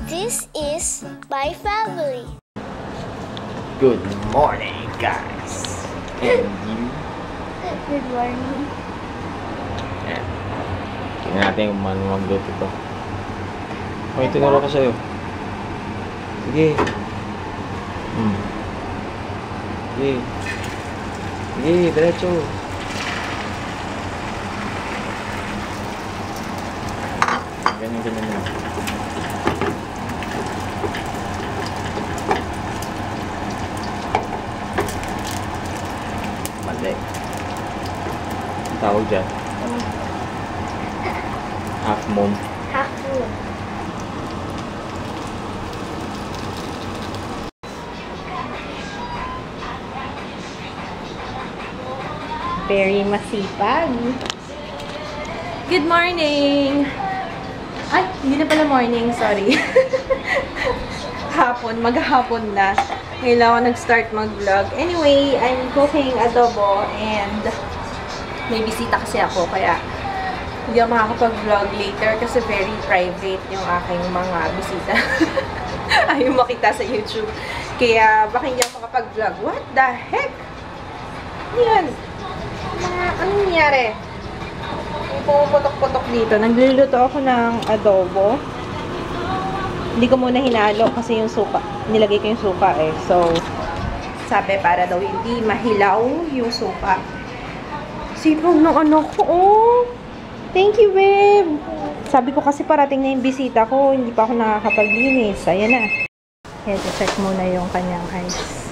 This is my family. Good morning, guys. And you? Good morning. Ayan. Tingnan natin kung magluto to. Okay, tinuro ko sa'yo. Sige. Sige. Sige, diretso. Ganyan lang. Mali. Ang tawag dyan? Half moon. Half moon. Very masipag. Good morning! Ay, hindi na pala morning, sorry. Hapon, maghapon na. Ngayon lang ako nag-start mag-vlog. Anyway, I'm cooking adobo and may bisita kasi ako, kaya hindi ako makakapag-vlog later kasi very private yung aking mga bisita. Ayaw makita sa YouTube. Kaya baka hindi ako makapag-vlog. What the heck? Ano yan? Anong nangyari? May pumuputok-putok dito. Nagluluto ako ng adobo. Hindi ko muna hinalo kasi yung suka. Nilagay ko yung suka eh. So, sabi para daw hindi mahilaw yung suka. Sipag ng anak ko. Oh! Thank you, babe! Sabi ko kasi parating na yung bisita ko. Hindi pa ako nakakapaglinis. Ayan na. Kaya check muna yung kanyang ice.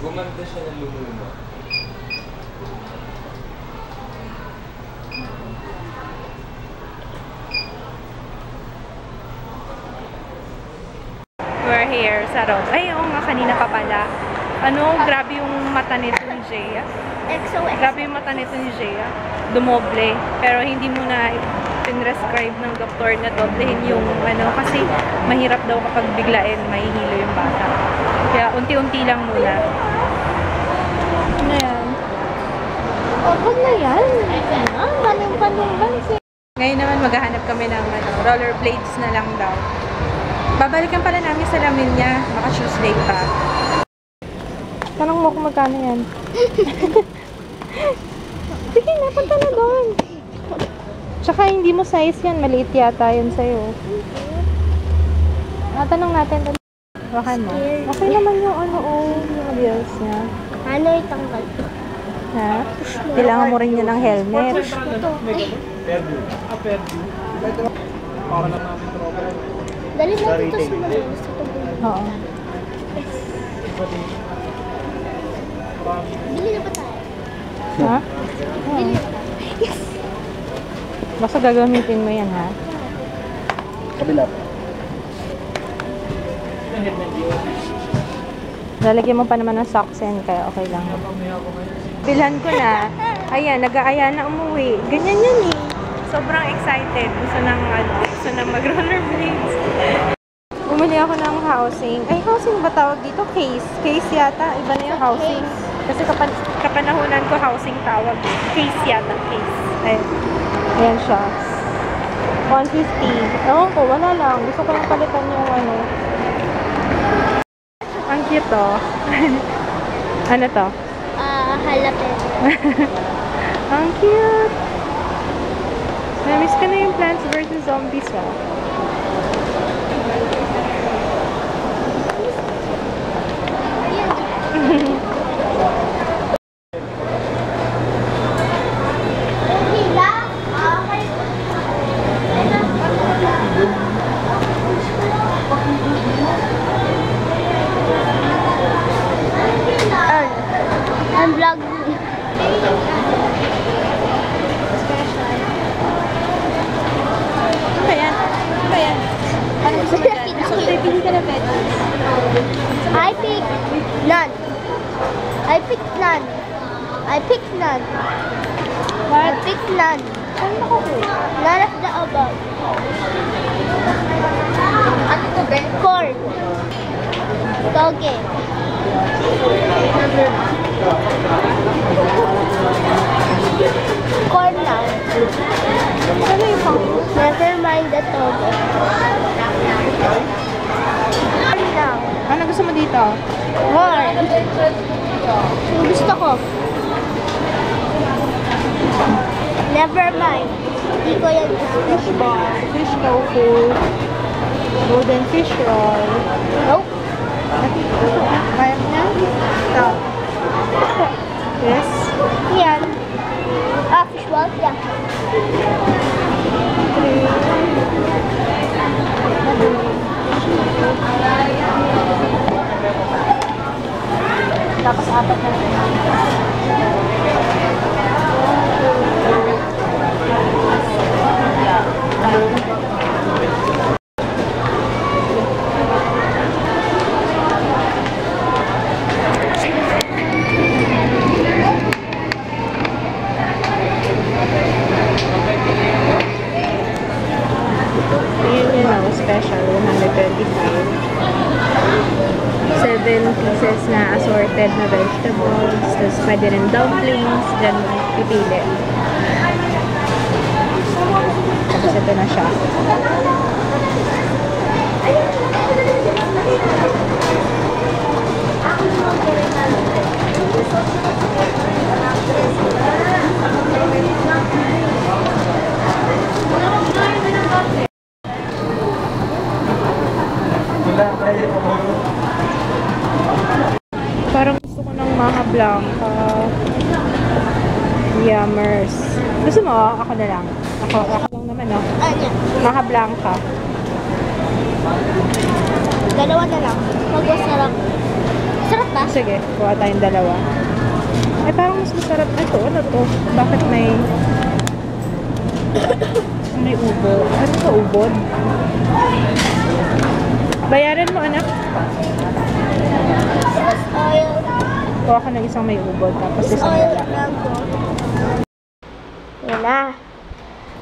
Gumanda siya ng lumuma. We're here sa road. Ay, oo nga, kanina pa pala. Ano, grabe yung mata nito ni Jaya. XOX. Grabe yung mata nito ni Jaya. Dumoble. Pero hindi mo na pinrescribe ng doktor na doblehin yung ano, kasi mahirap daw kapag biglain, mahihilo yung bata. Kaya unti-unti lang muna. Ano yan? Open na yan. Panong-panong lang siya. Ngayon naman maghahanap kami ng ano, rollerblades na lang daw. Babalikan pala namin sa lamin niya. Baka Tuesday pa. Tanong mo kung magkano yan. Sige na, punta na doon. Tsaka hindi mo size yan. Maliit yata yun sa'yo. Tanong natin. Baka mo. Okay naman yung ano, yung wheels niya. Ano itanggal ko? Ha? Kailangan mo rin niya ng helmet. Perdu. Perdu. Para lang namin tropa. Dali na dito sa mga gusto ko. Oo. Bili na ba tayo? Ha? Bili na tayo. Yes! Basta gagamitin mo yan, ha? Kabila pa. Lalagyan mo pa naman ng socks yan, kaya okay lang. Bilhan ko na. Ayan, nag-aaya na umuwi. Ganyan yan eh. Sobrang excited. Gusto nang mag-rollerblades. Bumili ako ng housing. Ay, housing ba tawag dito? Case. Case yata. Iba na yung housing. Kasi kapanahunan ko housing tawag. Case yata. Case. Ayan siya. 150. Ewan ko, wala lang. Gusto ko lang palitan yung ano. Ang cute oh. Ano to? Jalapeno. Ang cute. Namiss ko na yung Plants vs. Zombies oh. What? Pick none. Saan nakukuha? None of the above. Ano to, Ben? Corn. Toge. Corn lang. Ano yung pang? Never mind the toge. Corn lang. Ano gusto mo dito? Corn. Yung gusto ko. Never mind. Hindi ko yan gusto. Fish ball, fish tofu, golden fish roll. Nope. Kaya mo na? Ito. Yes. Yan. Ah, fish ball? Yeah. Tapos apat na rin. Special, 125. 7 pieces na assorted na vegetables. Tapos pwede rin dumplings. Diyan pipili. Tapos ito na siya. Parang gusto ko ng Maha Blanca. Yummers. Gusto mo? Ako na lang. Ako lang naman, no? Ano? Maha Blanca. Dalawa na lang. Magwasarap. Sarap ba? Sige, kuha tayong dalawa. Ay, parang mas masarap. Ito, ano to? Bakit may... may ubo? Ano ka, ubod? Bayaran mo, anak. Oil. Kuha ka ng isang may ubod, tapos isang Oil wala. lang po. Yan na.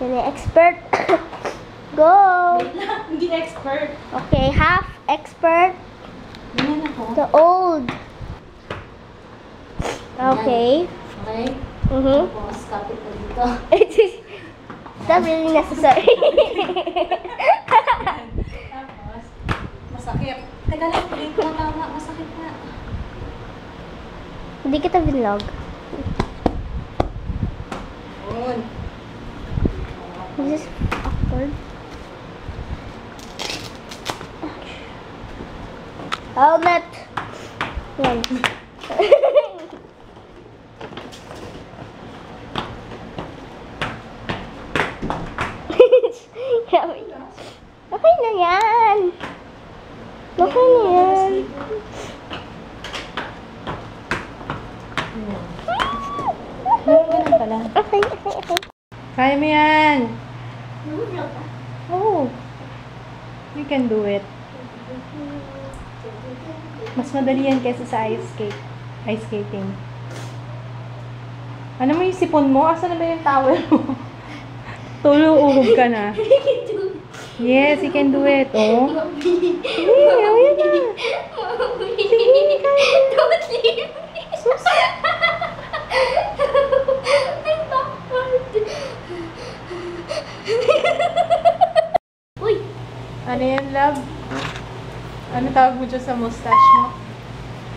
Yan na, expert. Go! Hindi expert. Okay, half expert. Ganyan ako. The old. Okay. Okay? Mm-hmm. Tapos, kapit na dito. It's not really necessary. Tapos, masakit. Teka lang, piling ko na tama. Masakit na. Hindi kita vlog. Yun. This is awkward. Helmet. Yan. Okay na yan. Okay na yan. Ganun pala. Okay, okay, okay. Kaya mo yan. Oh. We can do it. Mas madali yan kaysa sa ice skating. Ano mo yung sipon mo? Asa na ba yung towel mo? Uhog ka na. Yes, you can do it. Oh. Sige, oh, yan na. Sige, kaya. Don't leave me. Sus. I'm backward. Uy! Ano yan, love? Ano tawag mo dyan sa mustache mo?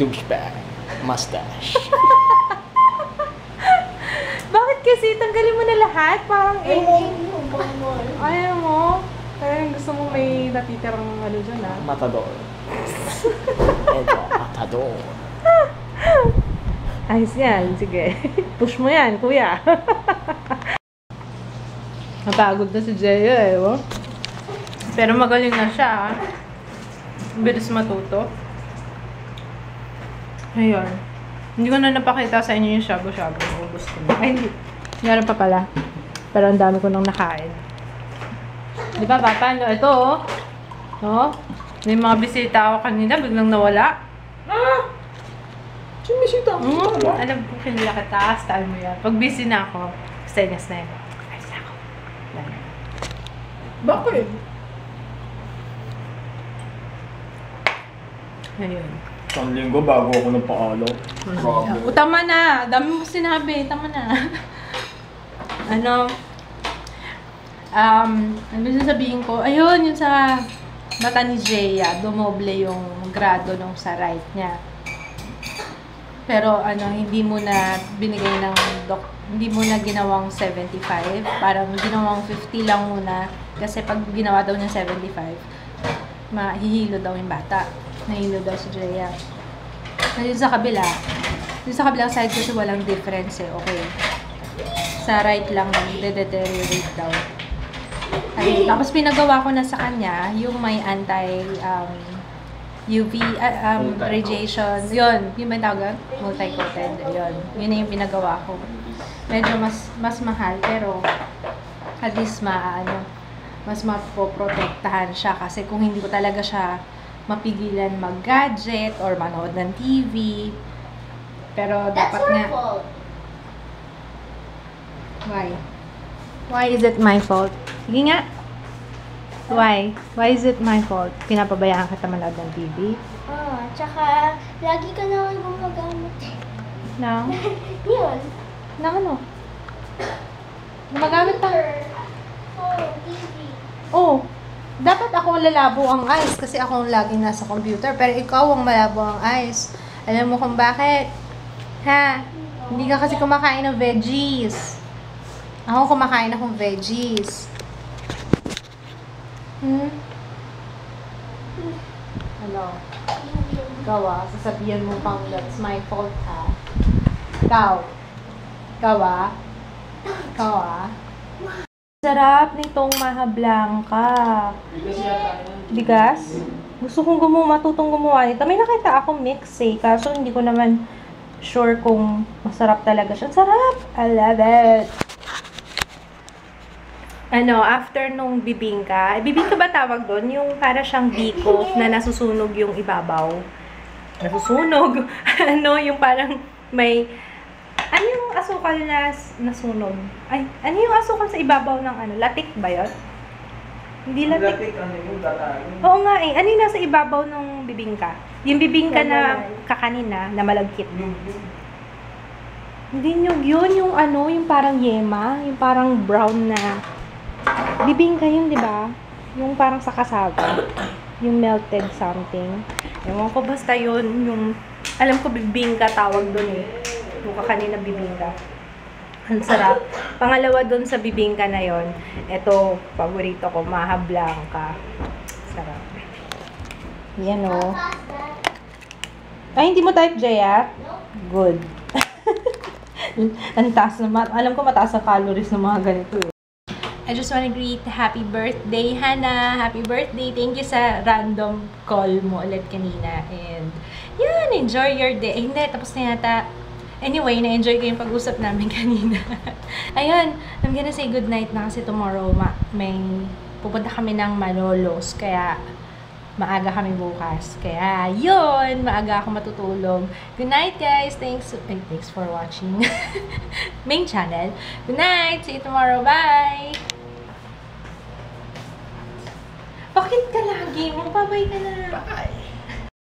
Douchebag. Mustache. Bakit kasi? Tanggalin mo na lahat? Parang ayaw mo? Parang gusto mo may natitirang ano dyan, ah. Matador. Ito, matador. Ayos yan. Sige. Push mo yan, kuya. Napagod na si Jeyo eh, oh. Pero magaling na siya, ah. Bilis matuto. Ayun. Hindi ko na napakita sa inyo yung shabu-shabu. Ubus ko na. Ay, hindi. Meron pa pala. Pero ang dami ko nang nakain. Di ba, Papa? Ano, ito, oh. Oh. May mga bisita ako kanina. Biglang nawala. Ah! Sumisita ako. Alam ko, kinila kita. Style mo yan. Pag busy na ako, senyas na yun. Ayos na ako. Bakit? Ayun. Isang linggo bago ako nagpaalaw. O, tama na. Dami mo sinabi. Tama na. Ano sasabihin ko? Ayun, yun sa mata ni Jeya, dumoble yung grado nung sa right niya. Pero hindi mo na binigay ng hindi mo na ginawang 75. Parang ginawang 50 lang muna. Kasi pag ginawa daw niya 75, mahihilo daw yung bata. Nahilo daw si Jeya. Ngayon sa kabila, yung sa kabilang side kasi walang difference eh. Okay. Sa right lang, de-deteriorate daw. Ayun. Tapos pinagawa ko na sa kanya yung may UV radiation. Yun, yung may tawag, multi-coated. Yun na yung pinagawa ko. Medyo mas mahal, pero at least mas mapoprotektahan siya. Kasi kung hindi ko talaga siya mapigilan mag-gadget or manood ng TV, pero dapat nga... Why is it my fault? Sige nga. Why? Why is it my fault? Pinapabayaan kita manood ng TV? Tsaka, lagi ka naman gumagamit. No? Yun. Na ano? Gumagamit pa? TV. Oh, dapat ako lalabo ang eyes kasi ako ang laging nasa computer. Pero ikaw ang malabo ang eyes. Alam mo kung bakit? Ha? Hindi ka kasi kumakain ng veggies. Ako kumakain akong veggies. Ano? Ikaw sasabihan mo pang that's my fault ha? Ikaw Sarap nitong Maha Blanca. Bigas? Gusto kong matutong gumawa nito. May nakita akong mix eh. Kaso hindi ko naman sure kung masarap talaga siya. Sarap! I love it! After nung bibingka ba tawag doon? Yung para siyang biko na nasusunog yung ibabaw. Nasusunog? Yung parang may... Ano yung asukal na nasunog? Ay, ano yung asukal sa ibabaw ng latik ba yun? Hindi latik. Latik, yung gatahin. Oo nga eh. Ano yung nasa ibabaw ng bibingka? Yung bibingka na kakanina, na malagkit. Hindi nyug yun. Yung parang yema. Yung parang brown na... Bibingka yun, di ba? Yung parang sa kasaba. Yung melted something. Ewan ko, basta yun. Yung... Alam ko, bibingka tawag doon eh. Yung kakanina bibingka. Ang sarap. Pangalawa doon sa bibingka na yon, ito, paborito ko, Maha Blanca. Sarap. Yan o. Ay, hindi mo type, Jeya? Good. Ang taas naman. Alam ko mataas ang calories ng mga ganito eh. I just want to greet happy birthday, Hannah. Happy birthday. Thank you sa random call mo ulit kanina. And, yun, enjoy your day. Hindi, tapos na yata. Anyway, na-enjoy ko yung pag-usap namin kanina. Ayun, I'm gonna say good night na kasi tomorrow may pupunta kami ng Malolos. Kaya, maaga kami bukas. Kaya, yun, maaga ako matutulog. Good night, guys. Thanks for watching main channel. Good night. See you tomorrow. Bye! Bakit ka lagi? Magbabay ka na. Bye!